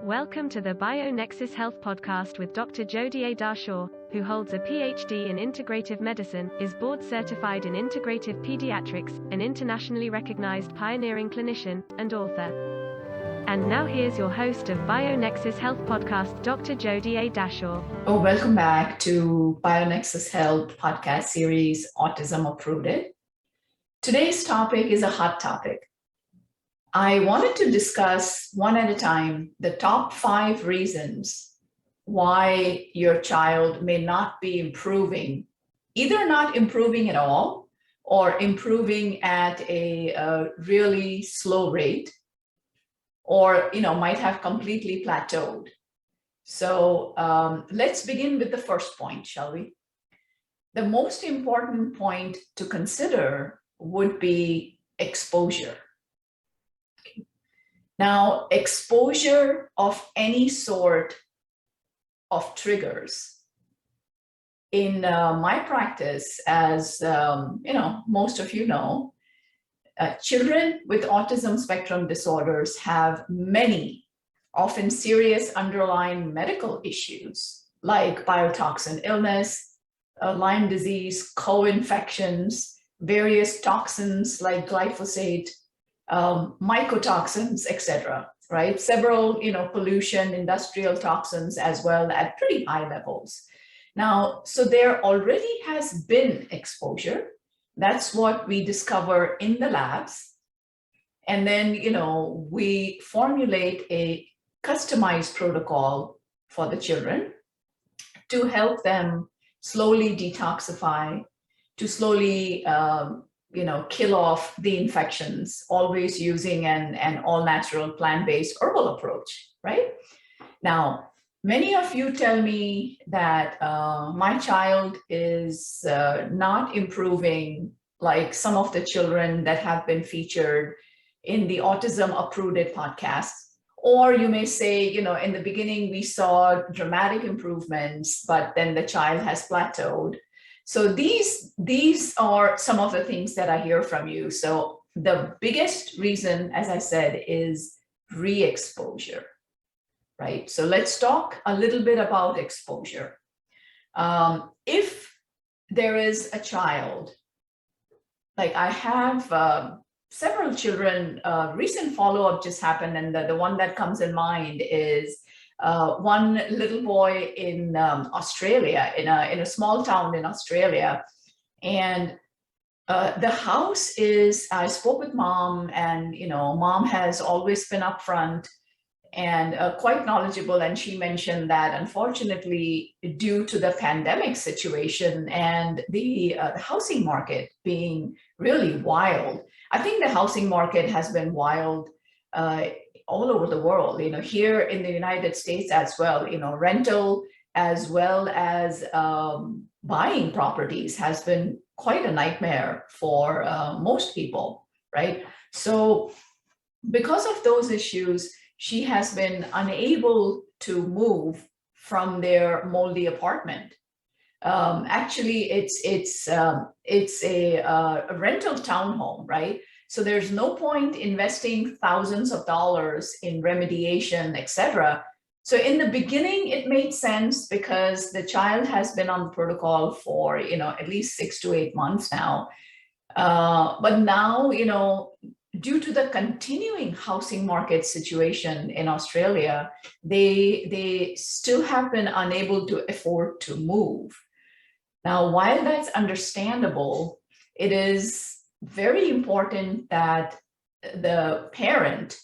Welcome to the BioNexus Health Podcast with Dr. Jodie A. Dashore, who holds a PhD in Integrative Medicine, is board certified in Integrative Pediatrics, an internationally recognized pioneering clinician, and author. And now here's your host of BioNexus Health Podcast, Dr. Jodie A. Dashore. Welcome back to BioNexus Health Podcast series, Autism Uprooted. Today's topic is a hot topic. I wanted to discuss one at a time the top 5 reasons why your child may not be improving, either not improving at all or improving at a really slow rate, or might have completely plateaued. So let's begin with the first point, shall we? The most important point to consider would be exposure. Now, exposure of any sort of triggers. In my practice, as most of you know, children with autism spectrum disorders have many, often serious underlying medical issues like biotoxin illness, Lyme disease, co-infections, various toxins like glyphosate, mycotoxins, etc., right? Several, pollution, industrial toxins as well at pretty high levels. Now, so there already has been exposure. That's what we discover in the labs. And then, we formulate a customized protocol for the children to help them slowly detoxify, to slowly kill off the infections, always using an all-natural plant-based herbal approach, right? Now, many of you tell me that my child is not improving like some of the children that have been featured in the Autism Uprooted podcast. Or you may say, in the beginning, we saw dramatic improvements, but then the child has plateaued. So these are some of the things that I hear from you. So the biggest reason, as I said, is re-exposure, right? So let's talk a little bit about exposure. If there is a child, like I have several children, recent follow-up just happened, and the one that comes in mind is one little boy in Australia, in a small town in Australia. And the house is, I spoke with mom, and, mom has always been upfront and quite knowledgeable. And she mentioned that unfortunately, due to the pandemic situation and the housing market being really wild, I think the housing market has been wild all over the world, here in the United States as well, rental as well as buying properties has been quite a nightmare for most people, right? So because of those issues, she has been unable to move from their moldy apartment. Actually, it's a rental townhome, right? So there's no point investing thousands of dollars in remediation, etc. So in the beginning, it made sense because the child has been on the protocol for, at least 6 to 8 months now. But now, due to the continuing housing market situation in Australia, they still have been unable to afford to move. Now, while that's understandable, it is very important that the parent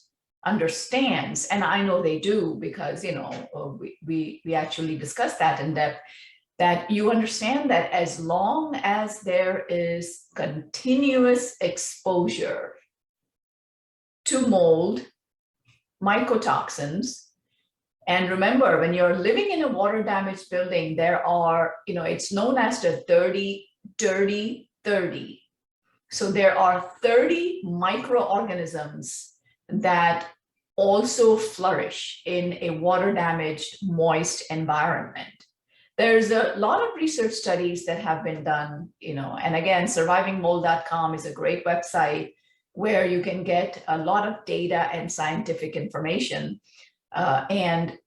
understands, and I know they do because, we actually discussed that in depth, that you understand that as long as there is continuous exposure to mold, mycotoxins, and remember, when you're living in a water damaged building, there are, it's known as the 30-30-30. So there are 30 microorganisms that also flourish in a water damaged, moist environment. There's a lot of research studies that have been done, and again, survivingmold.com is a great website where you can get a lot of data and scientific information. And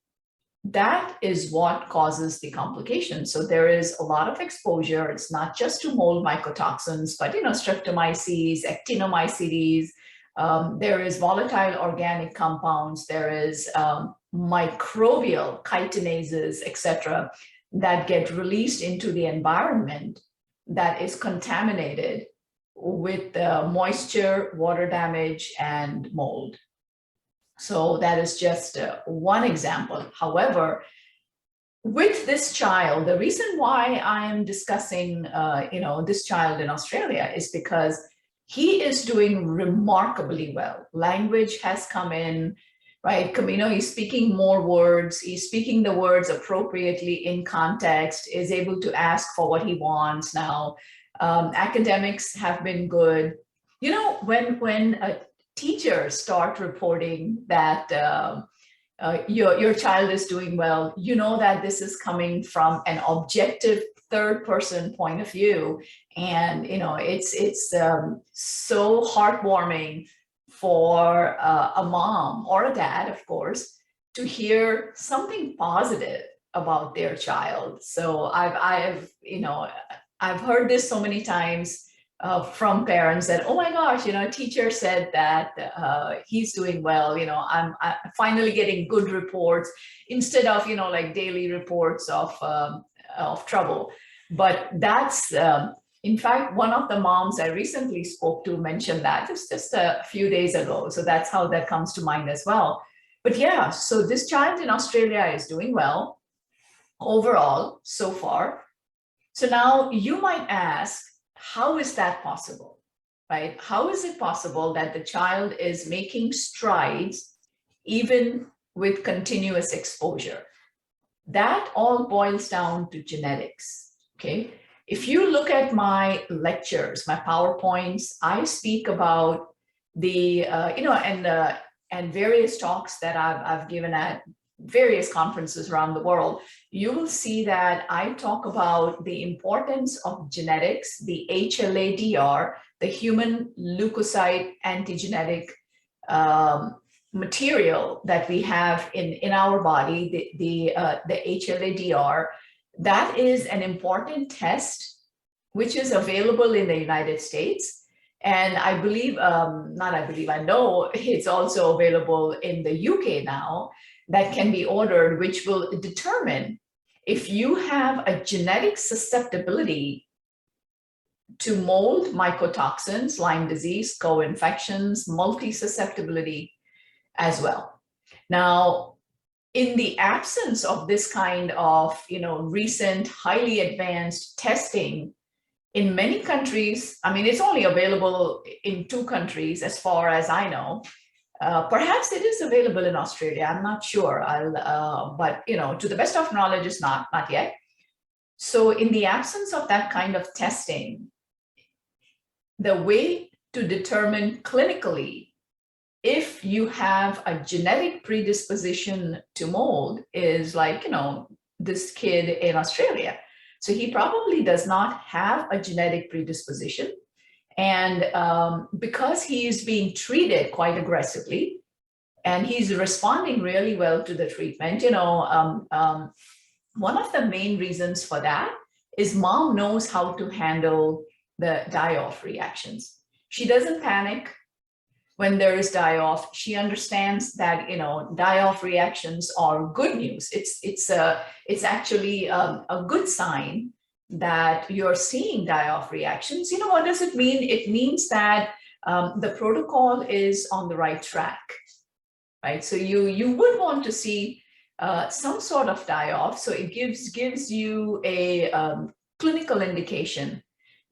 that is what causes the complication. So there is a lot of exposure. It's not just to mold mycotoxins, but streptomyces, actinomycetes. There is volatile organic compounds. There is microbial chitinases, etc., that get released into the environment that is contaminated with moisture, water damage, and mold. So that is just one example. However, with this child, the reason why I am discussing, this child in Australia is because he is doing remarkably well. Language has come in, right? He's speaking more words. He's speaking the words appropriately in context, is able to ask for what he wants now. Academics have been good. When teachers start reporting that your child is doing well, that this is coming from an objective third person point of view. And, it's so heartwarming for a mom or a dad, of course, to hear something positive about their child. So I've heard this so many times from parents that, oh my gosh, teacher said that he's doing well. I'm finally getting good reports instead of like daily reports of trouble. But that's in fact, one of the moms I recently spoke to mentioned that just a few days ago. So that's how that comes to mind as well. But yeah, so this child in Australia is doing well overall so far. So now you might ask, how is that possible, right? How is it possible that the child is making strides even with continuous exposure? That all boils down to genetics, okay? If you look at my lectures, my PowerPoints, I speak about the, and various talks that I've given at various conferences around the world. You will see that I talk about the importance of genetics, the HLA-DR, the human leukocyte antigenetic material that we have in our body, the HLA-DR. That is an important test, which is available in the United States. And I know it's also available in the UK now, that can be ordered, which will determine if you have a genetic susceptibility to mold, mycotoxins, Lyme disease, co-infections, multi-susceptibility as well. Now, in the absence of this kind of recent, highly advanced testing in many countries, it's only available in 2 countries as far as I know. Perhaps it is available in Australia. I'm not sure. But to the best of knowledge, it's not yet. So in the absence of that kind of testing, the way to determine clinically if you have a genetic predisposition to mold is like, this kid in Australia. So he probably does not have a genetic predisposition. And because he is being treated quite aggressively and he's responding really well to the treatment, one of the main reasons for that is mom knows how to handle the die-off reactions. She doesn't panic when there is die-off. She understands that, die-off reactions are good news. It's actually a good sign that you're seeing die-off reactions. What does it mean? It means that the protocol is on the right track, right? So you would want to see some sort of die-off. So it gives you a clinical indication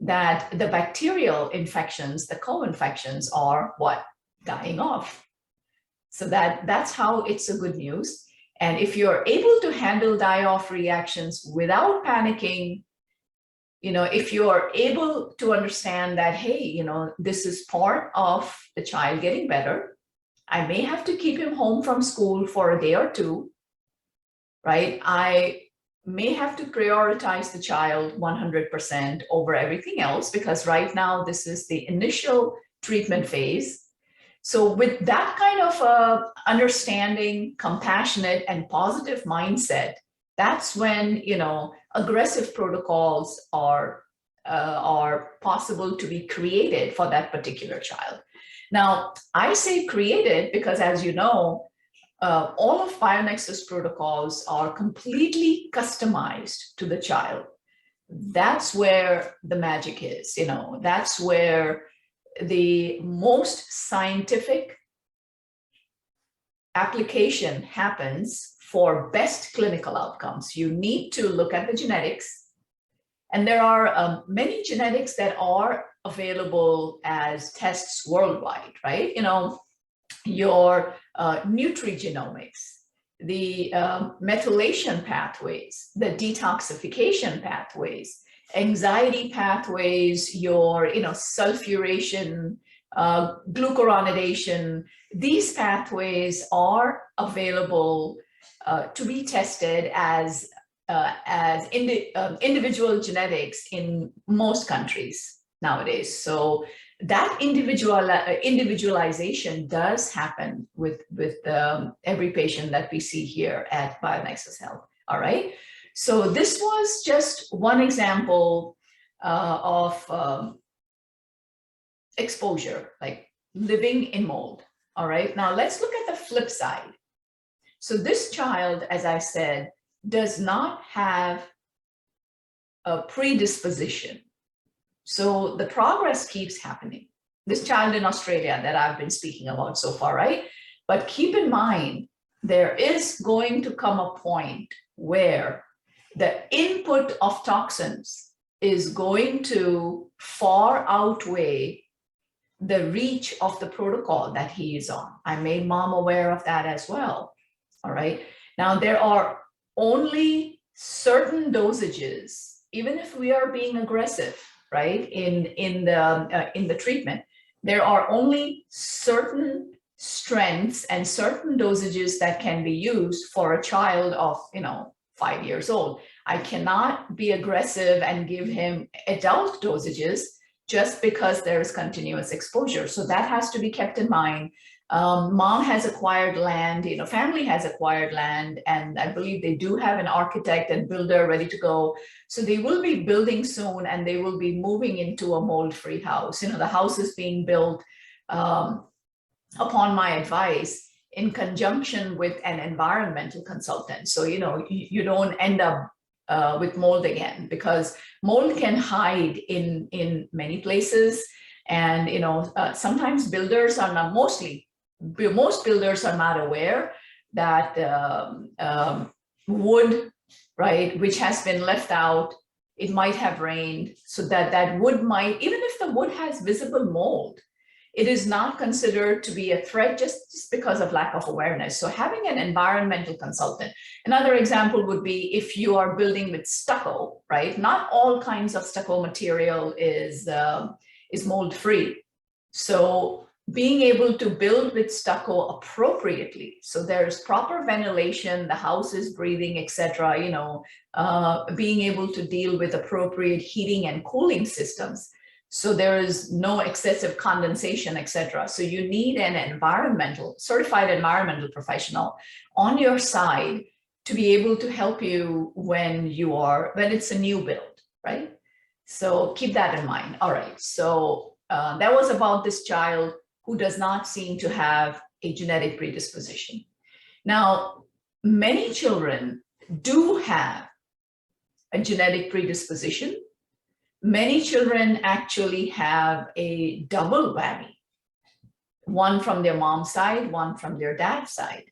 that the bacterial infections, the co-infections, are what? Dying off. So that's how it's a good news. And if you're able to handle die-off reactions without panicking, if you're able to understand that, hey, this is part of the child getting better, I may have to keep him home from school for a day or 2, right? I may have to prioritize the child 100% over everything else, because right now this is the initial treatment phase. So with that kind of understanding, compassionate and positive mindset, that's when, aggressive protocols are possible to be created for that particular child. Now, I say created because, as you know, all of BioNexus protocols are completely customized to the child. That's where the magic is, that's where the most scientific application happens for best clinical outcomes. You need to look at the genetics, and there are many genetics that are available as tests worldwide, right? Your nutrigenomics, the methylation pathways, the detoxification pathways, anxiety pathways, your sulfuration, glucuronidation. These pathways are available to be tested as individual genetics in most countries nowadays. So that individualization does happen with every patient that we see here at BioNexus Health. All right. So this was just one example of exposure, like living in mold. All right. Now let's look at the flip side. So this child, as I said, does not have a predisposition. So the progress keeps happening. This child in Australia that I've been speaking about so far, right? But keep in mind, there is going to come a point where the input of toxins is going to far outweigh the reach of the protocol that he is on. I made mom aware of that as well. All right. Now, there are only certain dosages, even if we are being aggressive, right, in the treatment, there are only certain strengths and certain dosages that can be used for a child of 5 years old. I cannot be aggressive and give him adult dosages just because there is continuous exposure. So that has to be kept in mind. Mom has acquired land, family has acquired land, and I believe they do have an architect and builder ready to go. So they will be building soon, and they will be moving into a mold-free house. The house is being built upon my advice in conjunction with an environmental consultant. So, you don't end up with mold again, because mold can hide in many places. And, sometimes builders are not, most builders are not aware that wood, right, which has been left out, it might have rained, so that wood might, even if the wood has visible mold, it is not considered to be a threat just because of lack of awareness. So having an environmental consultant. Another example would be if you are building with stucco, right? Not all kinds of stucco material is mold free. So being able to build with stucco appropriately, so there's proper ventilation, the house is breathing, etc. Being able to deal with appropriate heating and cooling systems, so there is no excessive condensation, etc. So you need an certified environmental professional on your side to be able to help you when it's a new build, right? So keep that in mind. All right. So that was about this child who does not seem to have a genetic predisposition. Now, many children do have a genetic predisposition. Many children actually have a double whammy, one from their mom's side, one from their dad's side.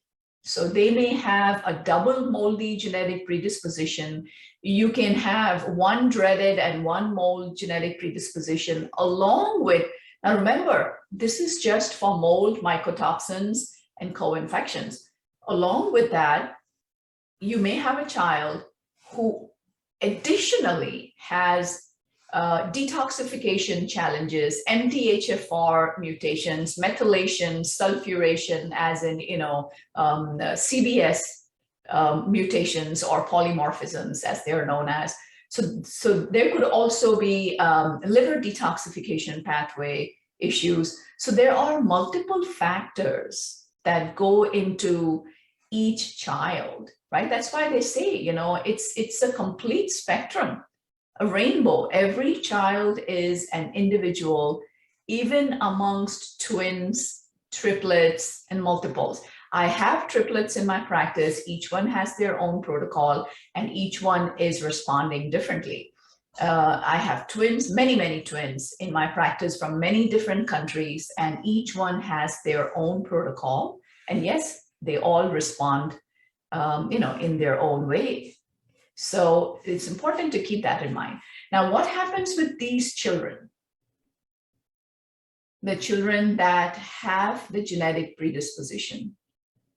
So they may have a double moldy genetic predisposition. You can have one dreaded and one mold genetic predisposition along with, now remember, this is just for mold, mycotoxins, and co-infections. Along with that, you may have a child who additionally has detoxification challenges, MTHFR mutations, methylation, sulfuration, as in, CBS mutations or polymorphisms, as they're known as. So there could also be liver detoxification pathway issues. So there are multiple factors that go into each child, right? That's why they say, it's a complete spectrum, a rainbow. Every child is an individual, even amongst twins, triplets, and multiples. I have triplets in my practice. Each one has their own protocol, and each one is responding differently. I have twins, many twins in my practice from many different countries, and each one has their own protocol. And yes, they all respond, in their own way. So it's important to keep that in mind. Now, what happens with these children? The children that have the genetic predisposition,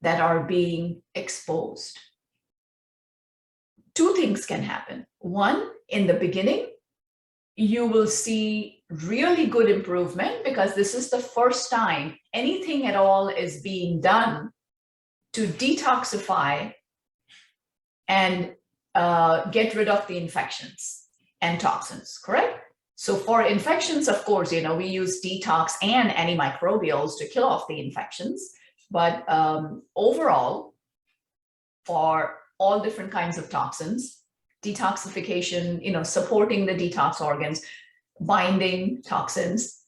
that are being exposed. Two things can happen. One, in the beginning, you will see really good improvement because this is the first time anything at all is being done to detoxify and get rid of the infections and toxins, correct? So for infections, of course, we use detox and antimicrobials to kill off the infections. But overall, for all different kinds of toxins, detoxification, supporting the detox organs, binding toxins,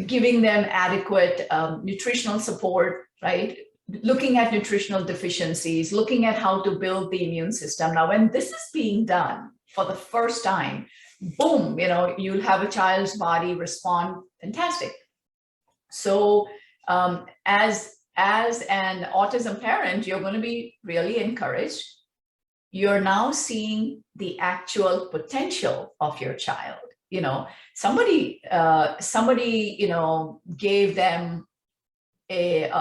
giving them adequate nutritional support, right? Looking at nutritional deficiencies, looking at how to build the immune system. Now, when this is being done for the first time, boom, you'll have a child's body respond fantastic. So as an autism parent, you're going to be really encouraged. You're now seeing the actual potential of your child. Somebody gave them a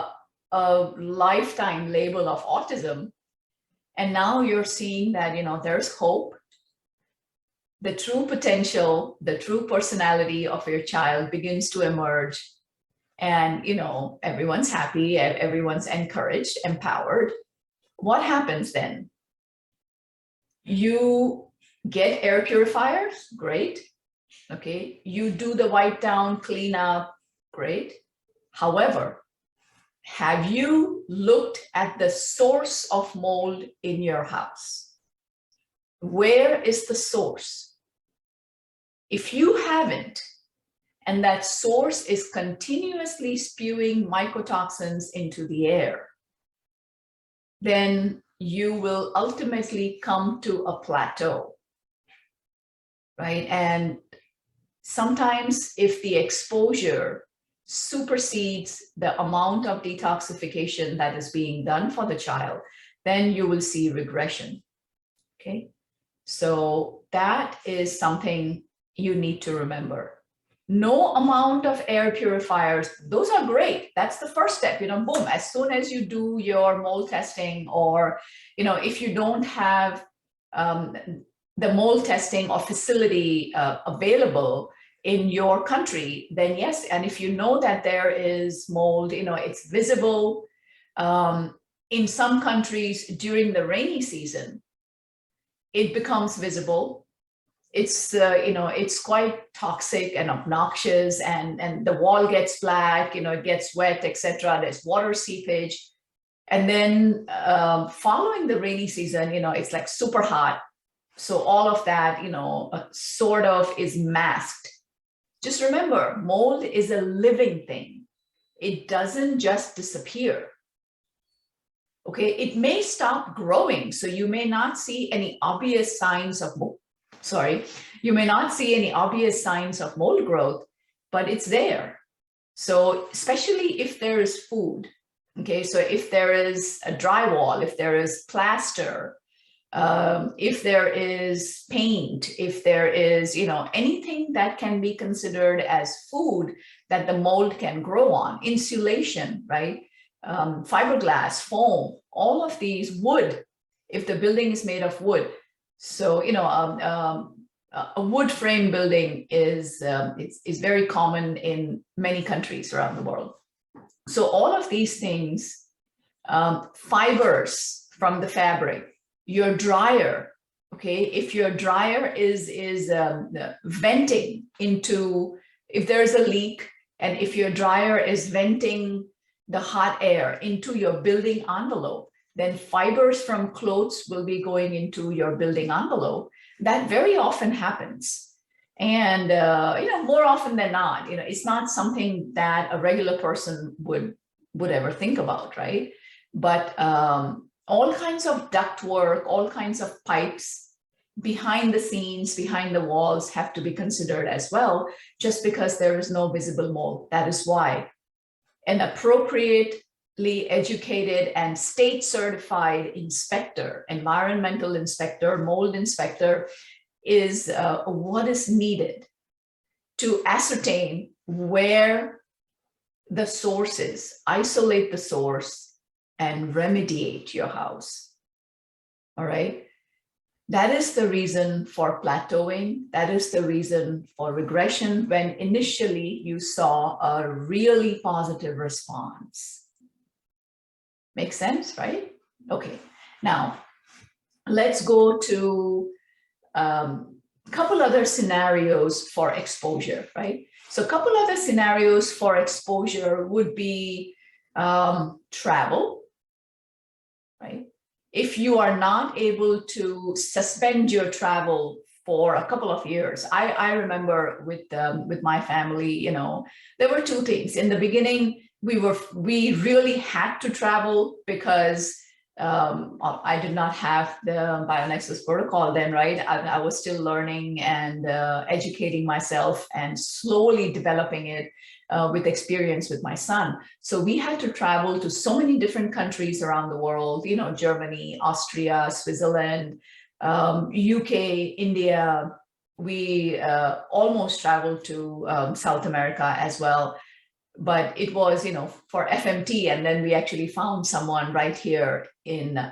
lifetime label of autism, and now you're seeing that there's hope. The true potential, the true personality of your child begins to emerge. And, everyone's happy, everyone's encouraged, empowered. What happens then? You get air purifiers, great. Okay, you do the wipe down, clean up, great. However, have you looked at the source of mold in your house? Where is the source? If you haven't, and that source is continuously spewing mycotoxins into the air, then you will ultimately come to a plateau, right? And sometimes if the exposure supersedes the amount of detoxification that is being done for the child, then you will see regression, okay? So that is something you need to remember. No amount of air purifiers, those are great. That's the first step, boom, as soon as you do your mold testing, or, if you don't have the mold testing or facility available in your country, then yes. And if you know that there is mold, it's visible. In some countries during the rainy season, it becomes visible. It's it's quite toxic and obnoxious, and the wall gets black, it gets wet, etc. There's water seepage, and then following the rainy season, it's like super hot, so all of that sort of is masked. Just remember, mold is a living thing. It doesn't just disappear. Okay, it may stop growing, so you may not see any obvious signs of mold. You may not see any obvious signs of mold growth, but it's there. So especially if there is food, okay, so if there is a drywall, if there is plaster, if there is paint, if there is, anything that can be considered as food that the mold can grow on, insulation, right? Fiberglass, foam, all of these, wood, if the building is made of wood. So, a wood frame building is very common in many countries around the world. So all of these things, fibers from the fabric, your dryer, okay, if your dryer is venting into, if there's a leak, And if your dryer is venting the hot air into your building envelope, then fibers from clothes will be going into your building envelope. That very often happens. And, more often than not, it's not something that a regular person would ever think about, right? But all kinds of duct work, all kinds of pipes behind the scenes, behind the walls have to be considered as well, just because there is no visible mold. That is why an appropriately educated and state certified inspector, environmental inspector, mold inspector is what is needed to ascertain where the source is, isolate the source, and remediate your house. All right. That is the reason for plateauing. That is the reason for regression when initially you saw a really positive response. Makes sense, right? Okay. Now, let's go to a couple other scenarios for exposure, right? So a couple other scenarios for exposure would be travel, right? If you are not able to suspend your travel for a couple of years, I remember with my family, there were two things. In the beginning, we really had to travel because I did not have the BioNexus protocol then, right? I was still learning and educating myself and slowly developing it with experience with my son. So we had to travel to so many different countries around the world, Germany, Austria, Switzerland, UK, India. We almost traveled to South America as well. But it was, for FMT, and then we actually found someone right here in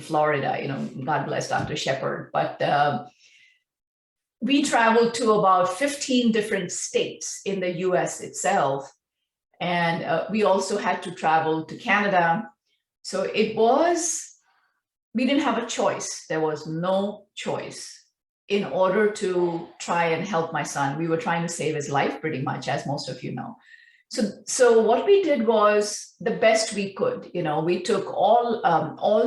Florida. God bless Dr. Shepard. But we traveled to about 15 different states in the U.S. itself, and we also had to travel to Canada. So we didn't have a choice. There was no choice. In order to try and help my son, we were trying to save his life, pretty much, as most of you know. So what we did was the best we could. We took all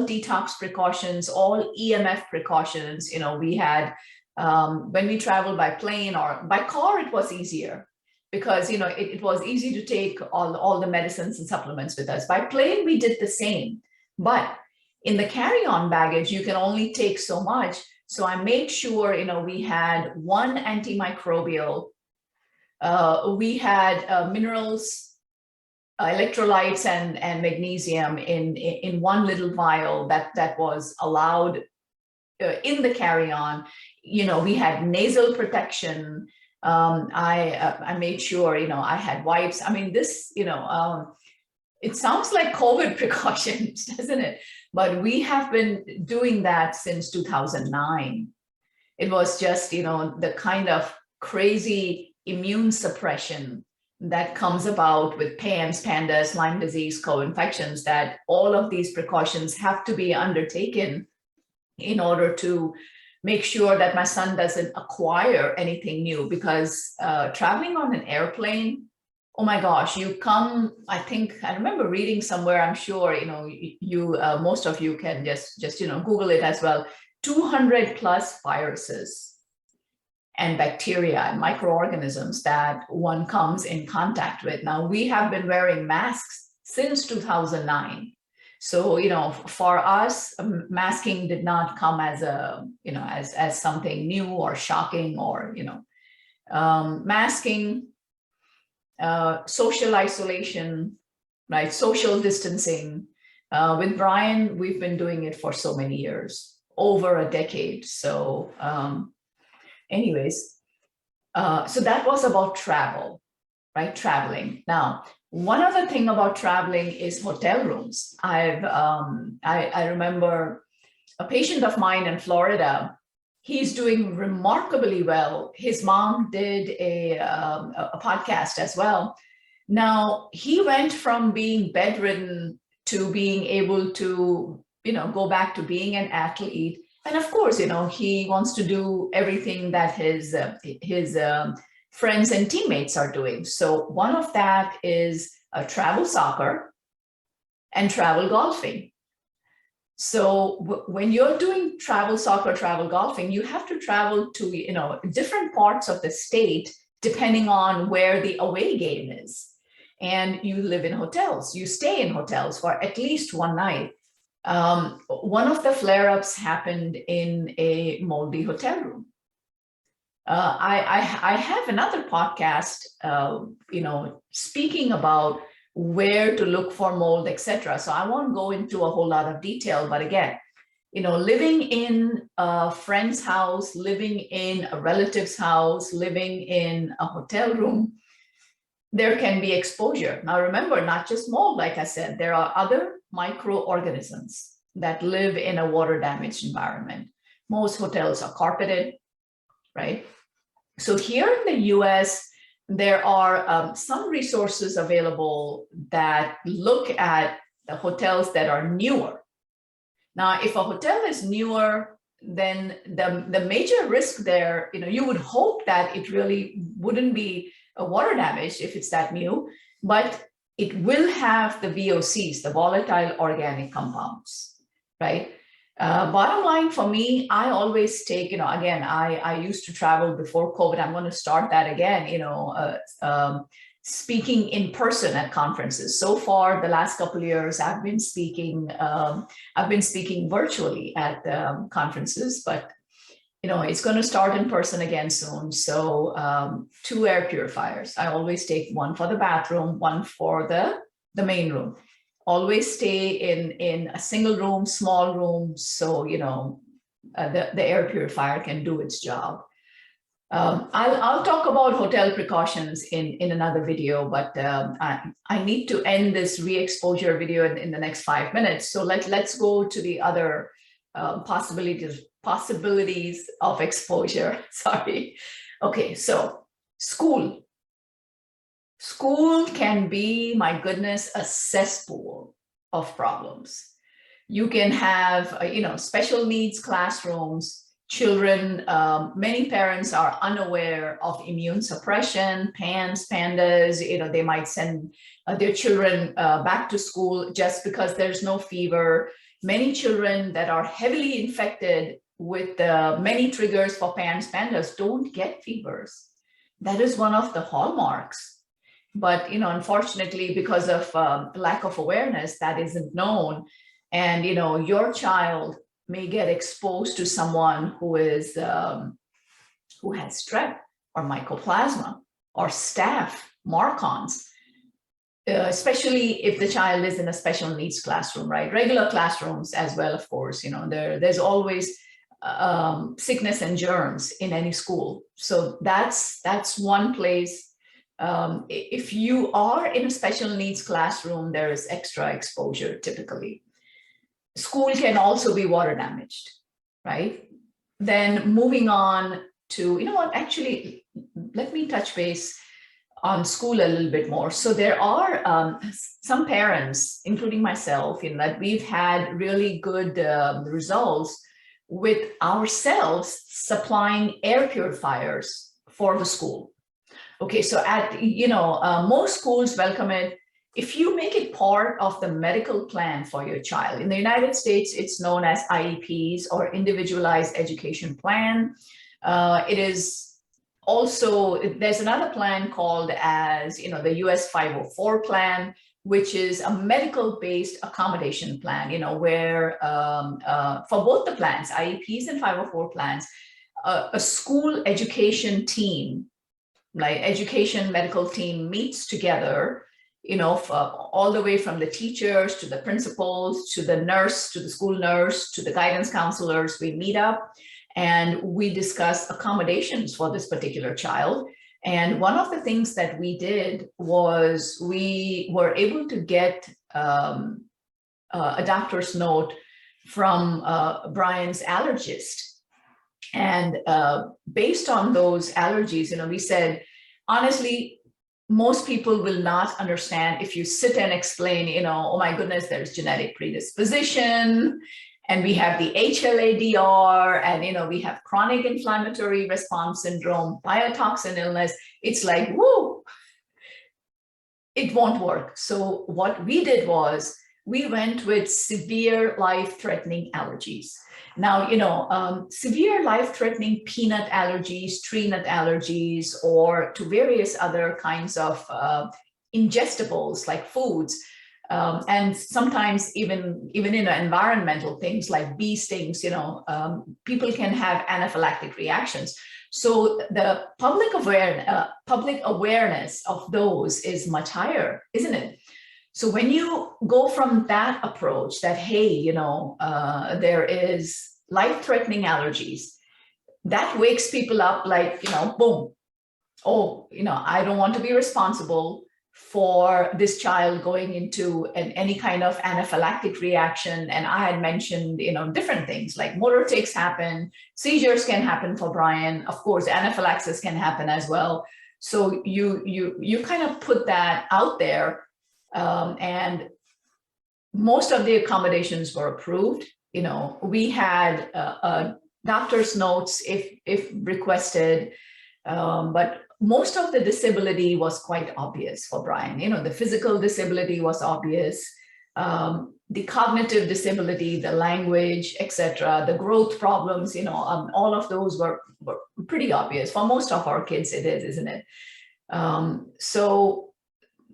detox precautions, all EMF precautions. We had when we traveled by plane or by car, it was easier because it was easy to take all the medicines and supplements with us. By plane, we did the same, but in the carry-on baggage, you can only take so much. So I made sure we had one antimicrobial. We had minerals, electrolytes, and magnesium in one little vial that was allowed in the carry-on. We had nasal protection. I made sure I had wipes. I mean, this it sounds like COVID precautions, doesn't it? But we have been doing that since 2009. It was just the kind of crazy immune suppression that comes about with PANS, pandas, Lyme disease, co-infections, that all of these precautions have to be undertaken in order to make sure that my son doesn't acquire anything new. Because traveling on an airplane, oh my gosh, I remember reading somewhere, I'm sure, you most of you can just Google it as well, 200 plus viruses and bacteria and microorganisms that one comes in contact with. Now, we have been wearing masks since 2009. So, for us, masking did not come as as something new or shocking or, masking, social isolation, right? Social distancing. With Brian, we've been doing it for so many years, over a decade. So, anyways, so that was about travel, right? Traveling. Now, one other thing about traveling is hotel rooms. I remember a patient of mine in Florida. He's doing remarkably well. His mom did a podcast as well. Now, he went from being bedridden to being able to, go back to being an athlete. And of course, he wants to do everything that his friends and teammates are doing. So one of that is travel soccer and travel golfing. So when you're doing travel soccer, travel golfing, you have to travel to, different parts of the state, depending on where the away game is. And you live in hotels, you stay in hotels for at least one night. One of the flare-ups happened in a moldy hotel room. I have another podcast, speaking about where to look for mold, etc. So I won't go into a whole lot of detail, but again, living in a friend's house, living in a relative's house, living in a hotel room, there can be exposure. Now remember, not just mold, like I said, there are other microorganisms that live in a water damaged environment. Most hotels are carpeted, right? So here in the US, there are some resources available that look at the hotels that are newer. Now, if a hotel is newer, then the major risk there, you would hope that it really wouldn't be a water damage if it's that new, but it will have the VOCs, the volatile organic compounds, right? Bottom line for me, I always take, again, I used to travel before COVID. I'm going to start that again, speaking in person at conferences. So far, the last couple of years, I've been speaking virtually at conferences, but it's going to start in person again soon. So 2 air purifiers. I always take one for the bathroom, one for the main room. Always stay in a single room, small room, so the air purifier can do its job. I'll talk about hotel precautions in another video, but I need to end this re-exposure video in the next 5 minutes. So let's go to the other possibilities of exposure. Sorry. Okay, so school. School can be, my goodness, a cesspool of problems. You can have, special needs classrooms. Children, many parents are unaware of immune suppression, PANS, PANDAS. They might send their children back to school just because there's no fever. Many children that are heavily infected with many triggers for PANS, PANDAS don't get fevers. That is one of the hallmarks. But, unfortunately, because of lack of awareness, that isn't known. And, your child may get exposed to someone who has strep or mycoplasma or staph, marcons, especially if the child is in a special needs classroom, right? Regular classrooms as well, of course, there's always sickness and germs in any school. So that's one place. If you are in a special needs classroom, there is extra exposure typically. School can also be water damaged, right? Then moving on to, actually, let me touch base on school a little bit more. So there are some parents, including myself, that we've had really good results with ourselves supplying air purifiers for the school. Okay, so most schools welcome it. If you make it part of the medical plan for your child, in the United States, it's known as IEPs or individualized education plan. It is also, there's another plan called as, the US 504 plan, which is a medical-based accommodation plan, where for both the plans, IEPs and 504 plans, a school education team, like education medical team meets together, all the way from the teachers to the principals, to the nurse, to the school nurse, to the guidance counselors. We meet up and we discuss accommodations for this particular child. And one of the things that we did was we were able to get a doctor's note from Brian's allergist. And based on those allergies, we said, honestly, most people will not understand if you sit and explain, oh my goodness, there's genetic predisposition, And we have the HLA-DR, and we have chronic inflammatory response syndrome, biotoxin illness. It's like, whoa, it won't work. So what we did was we went with severe life-threatening allergies. Now, severe life-threatening peanut allergies, tree nut allergies, or to various other kinds of ingestibles like foods, and sometimes even environmental things like bee stings, people can have anaphylactic reactions. So the public awareness of those is much higher, isn't it? So when you go from that approach that, hey, there is life-threatening allergies, that wakes people up like, boom. Oh, I don't want to be responsible for this child going into any kind of anaphylactic reaction. And I had mentioned, different things like motor tics happen, seizures can happen for Brian. Of course, anaphylaxis can happen as well. So you kind of put that out there, and most of the accommodations were approved. We had doctor's notes if requested, but most of the disability was quite obvious for Brian. The physical disability was obvious, the cognitive disability, the language, etc., the growth problems, all of those were pretty obvious. For most of our kids, it is, isn't it? So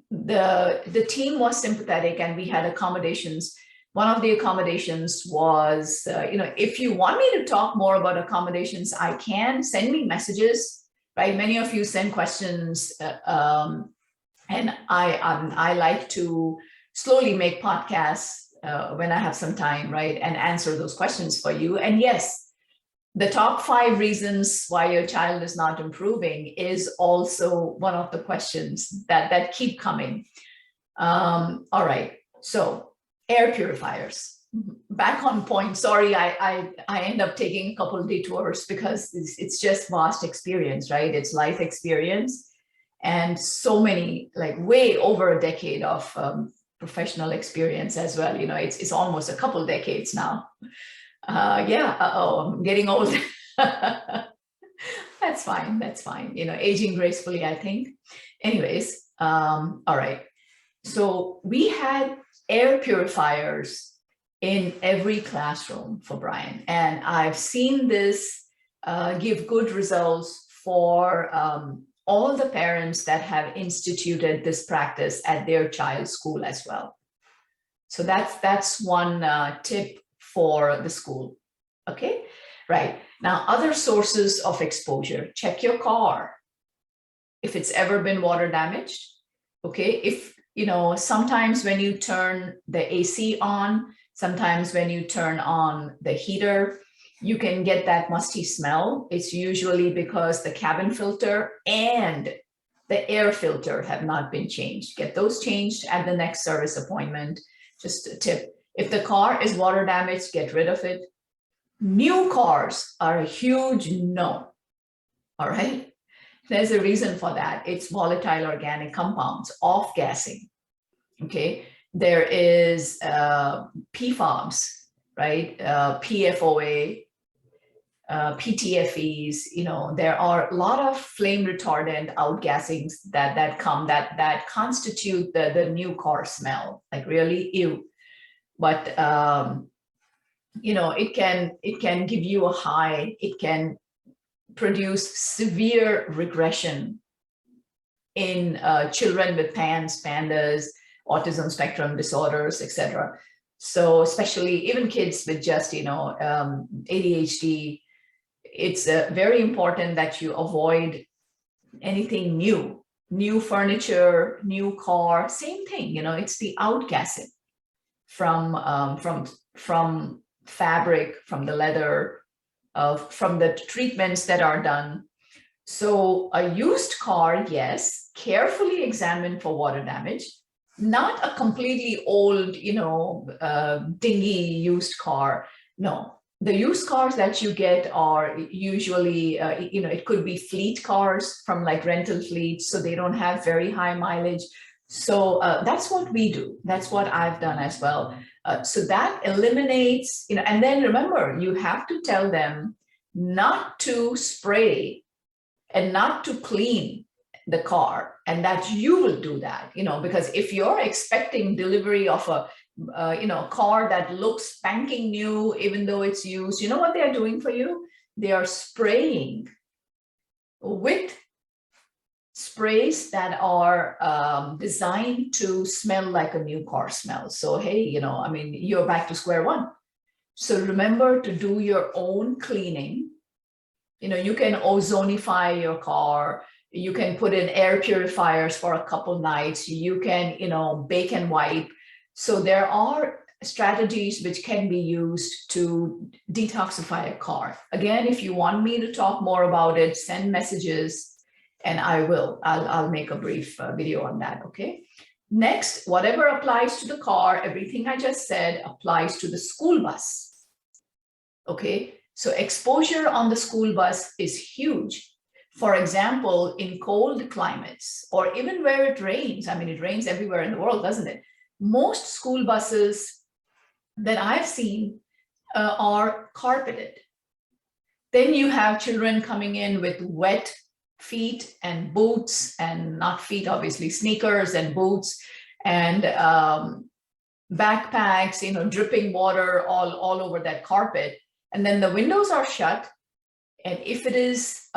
the team was sympathetic, and we had accommodations. One of the accommodations was, if you want me to talk more about accommodations, I can. Send me messages. Right, many of you send questions, and I like to slowly make podcasts when I have some time, right, and answer those questions for you. And yes, the top 5 reasons why your child is not improving is also one of the questions that keep coming. All right, so air purifiers. Back on point. Sorry, I end up taking a couple of detours because it's just vast experience, right? It's life experience, and so many, like way over a decade of professional experience as well. It's almost a couple decades now. I'm getting old. That's fine. Aging gracefully, I think. Anyways, all right. So we had air purifiers in every classroom for Brian. And I've seen this give good results for all the parents that have instituted this practice at their child's school as well. So that's one tip for the school. Okay, right. Now, other sources of exposure. Check your car. If it's ever been water damaged, okay, if, sometimes when you turn the AC on, sometimes when you turn on the heater, you can get that musty smell. It's usually because the cabin filter and the air filter have not been changed. Get those changed at the next service appointment. Just a tip. If the car is water damaged, get rid of it. New cars are a huge no. All right. There's a reason for that. It's volatile organic compounds, off-gassing. Okay. There is PFOBs, right? PFOA, PTFEs. There are a lot of flame retardant outgassings that constitute the new car smell, like really ew. But it can give you a high. It can produce severe regression in children with PANS, PANDAS, autism spectrum disorders, etc. So especially even kids with just, ADHD, it's very important that you avoid anything new furniture, new car, same thing, it's the outgassing from fabric, from the leather, from the treatments that are done. So a used car, yes, carefully examined for water damage. Not a completely old, dingy used car. No, the used cars that you get are usually, it could be fleet cars from like rental fleets, so they don't have very high mileage. So that's what we do. That's what I've done as well. So that eliminates, and then remember, you have to tell them not to spray and not to clean the car, and that you will do that, because if you're expecting delivery of a car that looks spanking new, even though it's used, you know what they're doing for you? They are spraying with sprays that are designed to smell like a new car smells. So, hey, you're back to square one. So remember to do your own cleaning. You can ozonify your car. You can put in air purifiers for a couple nights. You can, bake and wipe. So there are strategies which can be used to detoxify a car. Again, if you want me to talk more about it, send messages and I will. I'll make a brief video on that, okay? Next, whatever applies to the car, everything I just said applies to the school bus, okay? So exposure on the school bus is huge. For example, in cold climates, or even where it rains, it rains everywhere in the world, doesn't it? Most school buses that I've seen are carpeted. Then you have children coming in with wet feet and boots, and not feet, obviously, sneakers and boots and backpacks, dripping water all over that carpet. And then the windows are shut. And if it is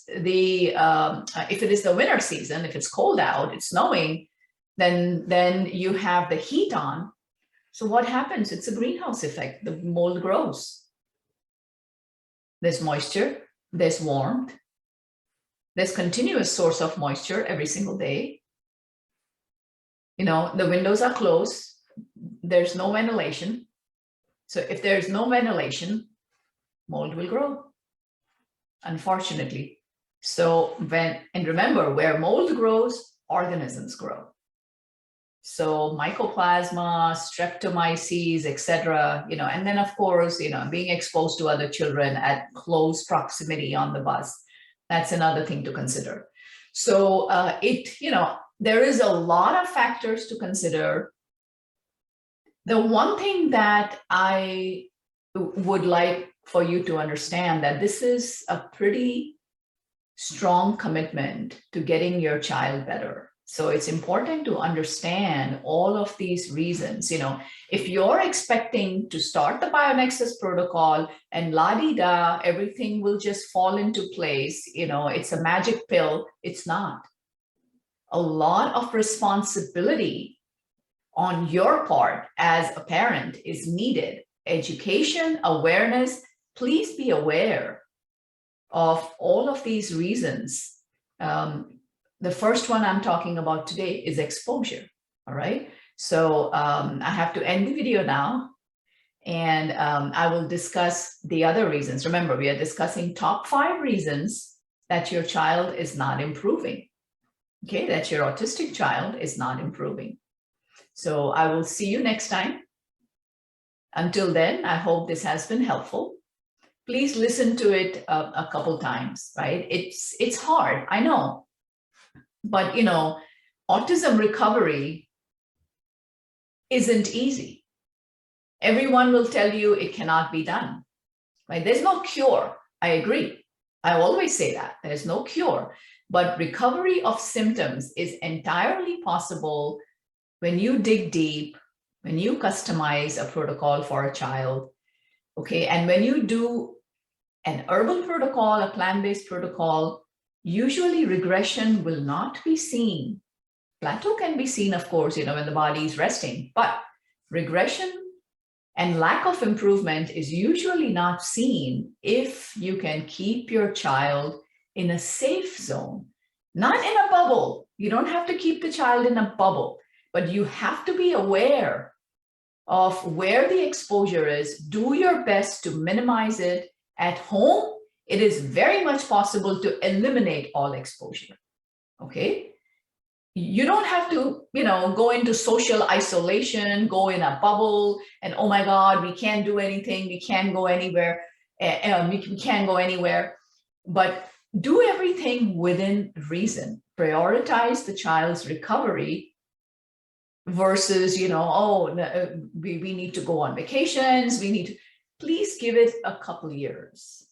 the winter season, if it's cold out, it's snowing, then you have the heat on. So what happens? It's a greenhouse effect. The mold grows. There's moisture, there's warmth, there's continuous source of moisture every single day. The windows are closed. There's no ventilation. So if there's no ventilation, mold will grow, unfortunately. So and remember, where mold grows, organisms grow. So mycoplasma, streptomyces, etc., and then of course, being exposed to other children at close proximity on the bus, that's another thing to consider. So there is a lot of factors to consider. The one thing that I would like for you to understand, that this is a pretty strong commitment to getting your child better. So it's important to understand all of these reasons. If you're expecting to start the BioNexus protocol and la-di-da, everything will just fall into place, it's a magic pill, it's not. A lot of responsibility on your part as a parent is needed. Education, awareness, please be aware of all of these reasons. The first one I'm talking about today is exposure, all right? So I have to end the video now, and I will discuss the other reasons. Remember, we are discussing top 5 reasons that your child is not improving, okay? That your autistic child is not improving. So I will see you next time. Until then, I hope this has been helpful. Please listen to it a couple times, right? It's hard, I know. But, autism recovery isn't easy. Everyone will tell you it cannot be done, right? There's no cure. I agree. I always say that. There's no cure. But recovery of symptoms is entirely possible when you dig deep, when you customize a protocol for a child, okay? And when you do an herbal protocol, a plant-based protocol, usually regression will not be seen. Plateau can be seen, of course, when the body is resting, but regression and lack of improvement is usually not seen if you can keep your child in a safe zone, not in a bubble. You don't have to keep the child in a bubble, but you have to be aware of where the exposure is. Do your best to minimize it. At home, it is very much possible to eliminate all exposure, okay? You don't have to, go into social isolation, go in a bubble, and oh my God, we can't do anything, we can't go anywhere, we can't go anywhere. But do everything within reason. Prioritize the child's recovery versus, we need to go on vacations, please give it a couple years.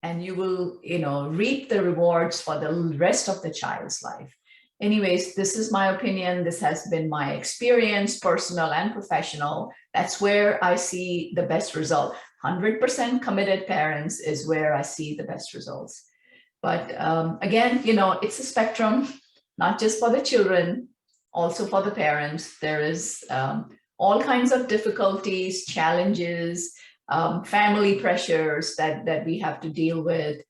And you will, reap the rewards for the rest of the child's life. Anyways, this is my opinion. This has been my experience, personal and professional. That's where I see the best result. 100% committed parents is where I see the best results. But again, it's a spectrum, not just for the children, also for the parents. There is all kinds of difficulties, challenges, family pressures that we have to deal with.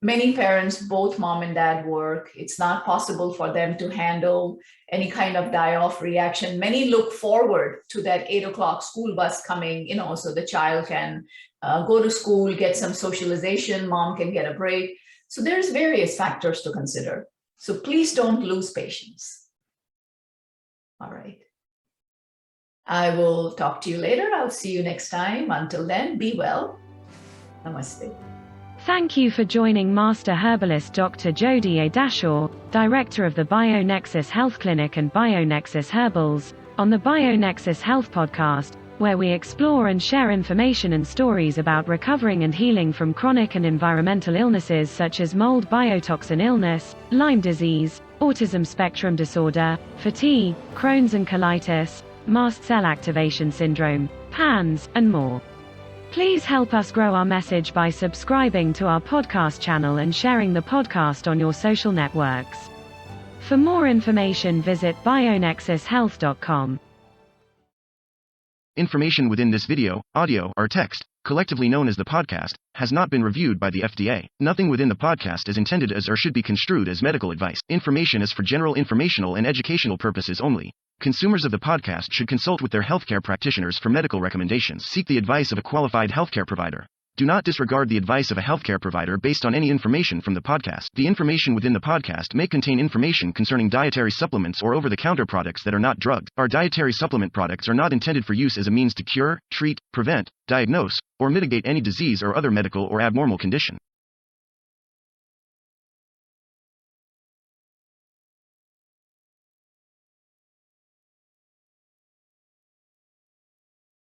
Many parents, both mom and dad work. It's not possible for them to handle any kind of die-off reaction. Many look forward to that 8:00 school bus coming, so the child can go to school, get some socialization, mom can get a break. So there's various factors to consider. So please don't lose patience. All right. I will talk to you later. I'll see you next time. Until then, be well. Namaste. Thank you for joining Master Herbalist Dr. Jodie A. Dashore, Director of the BioNexus Health Clinic and BioNexus Herbals, on the BioNexus Health Podcast, where we explore and share information and stories about recovering and healing from chronic and environmental illnesses such as mold biotoxin illness, Lyme disease, autism spectrum disorder, fatigue, Crohn's and colitis, mast cell activation syndrome, PANS, and more. Please help us grow our message by subscribing to our podcast channel and sharing the podcast on your social networks. For more information, visit bionexushealth.com. Information within this video, audio, or text, collectively known as the podcast, has not been reviewed by the FDA. Nothing within the podcast is intended as or should be construed as medical advice. Information is for general informational and educational purposes only. Consumers of the podcast should consult with their healthcare practitioners for medical recommendations. Seek the advice of a qualified healthcare provider. Do not disregard the advice of a healthcare provider based on any information from the podcast. The information within the podcast may contain information concerning dietary supplements or over-the-counter products that are not drugged. Our dietary supplement products are not intended for use as a means to cure, treat, prevent, diagnose, or mitigate any disease or other medical or abnormal condition.